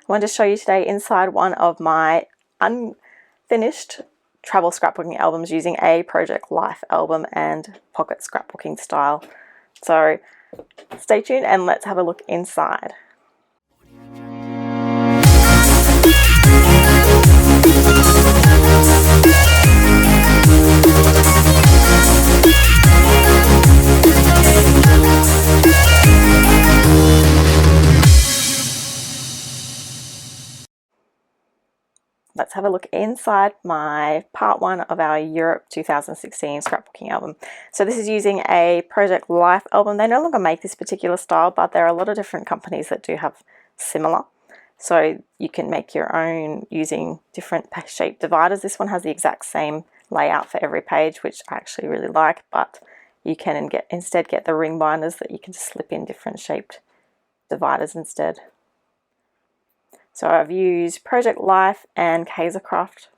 wanted to show you today inside one of my unfinished travel scrapbooking albums using a Project Life album and pocket scrapbooking style. So stay tuned and let's have a look inside. Let's have a look inside my part one of our Europe 2016 scrapbooking album. So this is using a Project Life album. They no longer make this particular style, but there are a lot of different companies that do have similar. So you can make your own using different shape dividers. This one has the exact same layout for every page, which I actually really like, but you can instead get the ring binders that you can just slip in different shaped dividers instead. So I've used Project Life and Craft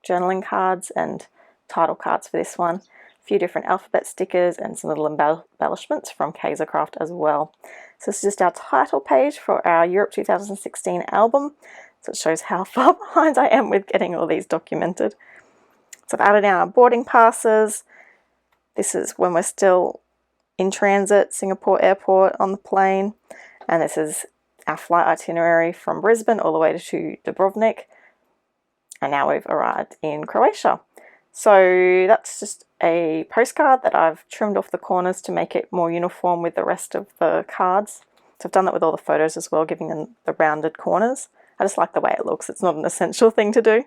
journaling cards and title cards for this one. A few different alphabet stickers and some little embellishments from Craft as well. So this is just our title page for our Europe 2016 album. So it shows how far behind I am with getting all these documented. So I've added in our boarding passes. This is when we're still in transit, Singapore airport on the plane. And this is our flight itinerary from Brisbane all the way to Dubrovnik, and now we've arrived in Croatia. So that's just a postcard that I've trimmed off the corners to make it more uniform with the rest of the cards. So I've done that with all the photos as well, giving them the rounded corners. I just like the way it looks. It's not an essential thing to do.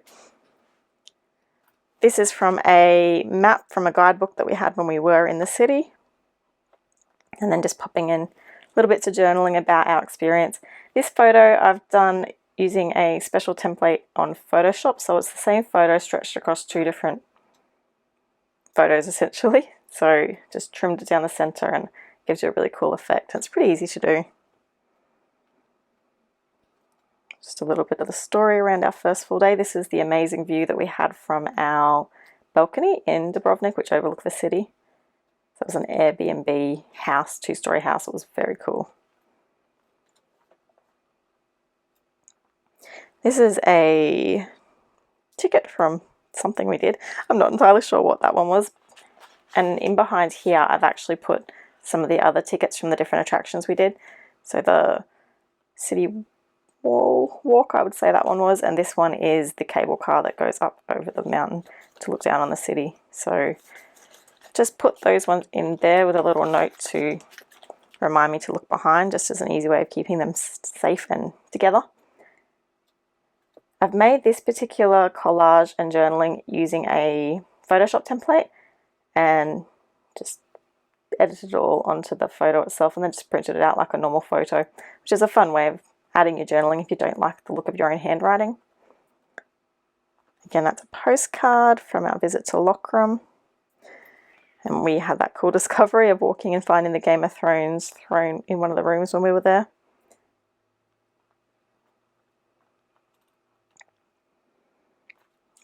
This is from a map from a guidebook that we had when we were in the city, and then just popping in little bits of journaling about our experience. This photo I've done using a special template on Photoshop, so it's the same photo stretched across two different photos essentially. So just trimmed it down the center and gives you a really cool effect. It's pretty easy to do. Just a little bit of the story around our first full day. This is the amazing view that we had from our balcony in Dubrovnik, which overlooked the city. It was an Airbnb house, two-story house. It was very cool. This is a ticket from something we did. I'm not entirely sure what that one was. And in behind here, I've actually put some of the other tickets from the different attractions we did. So the city wall walk, I would say that one was. And this one is the cable car that goes up over the mountain to look down on the city. So just put those ones in there with a little note to remind me to look behind, just as an easy way of keeping them safe and together. I've made this particular collage and journaling using a Photoshop template and just edited it all onto the photo itself and then just printed it out like a normal photo, which is a fun way of adding your journaling if you don't like the look of your own handwriting. Again, that's a postcard from our visit to Lockram. And we had that cool discovery of walking and finding the Game of Thrones throne in one of the rooms when we were there.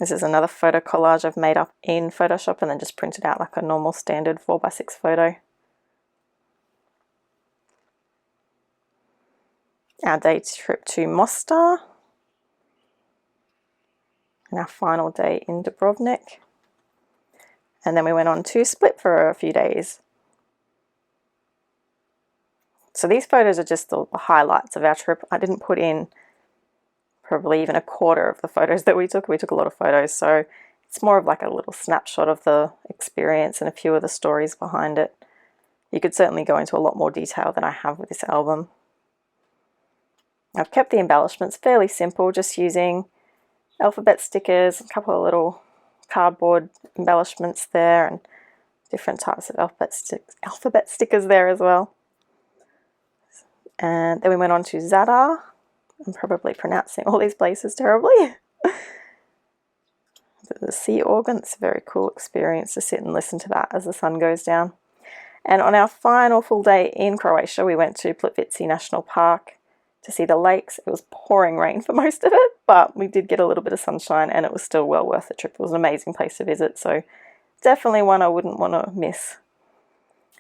This is another photo collage I've made up in Photoshop and then just printed out like a normal standard 4x6 photo. Our day trip to Mostar. And our final day in Dubrovnik. And then we went on to Split for a few days. So these photos are just the highlights of our trip. I didn't put in probably even a quarter of the photos that we took. We took a lot of photos, so it's more of like a little snapshot of the experience and a few of the stories behind it. You could certainly go into a lot more detail than I have with this album. I've kept the embellishments fairly simple, just using alphabet stickers, a couple of little cardboard embellishments there and different types of alphabet stickers there as well. And then we went on to Zadar. I'm probably pronouncing all these places terribly. The sea organ, it's a very cool experience to sit and listen to that as the sun goes down. And on our final full day in Croatia, we went to Plitvice National Park to see the lakes. It was pouring rain for most of it, but we did get a little bit of sunshine and it was still well worth the trip. It was an amazing place to visit, so definitely one I wouldn't want to miss.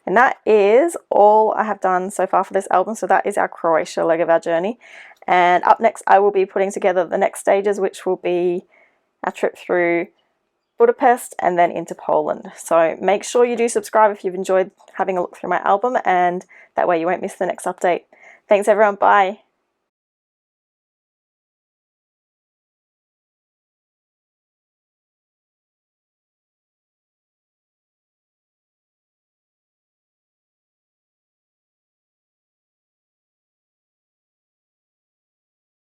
And that is all I have done so far for this album. So that is our Croatia leg of our journey. And up next, I will be putting together the next stages, which will be our trip through Budapest and then into Poland. So make sure you do subscribe if you've enjoyed having a look through my album, and that way you won't miss the next update. Thanks everyone, bye!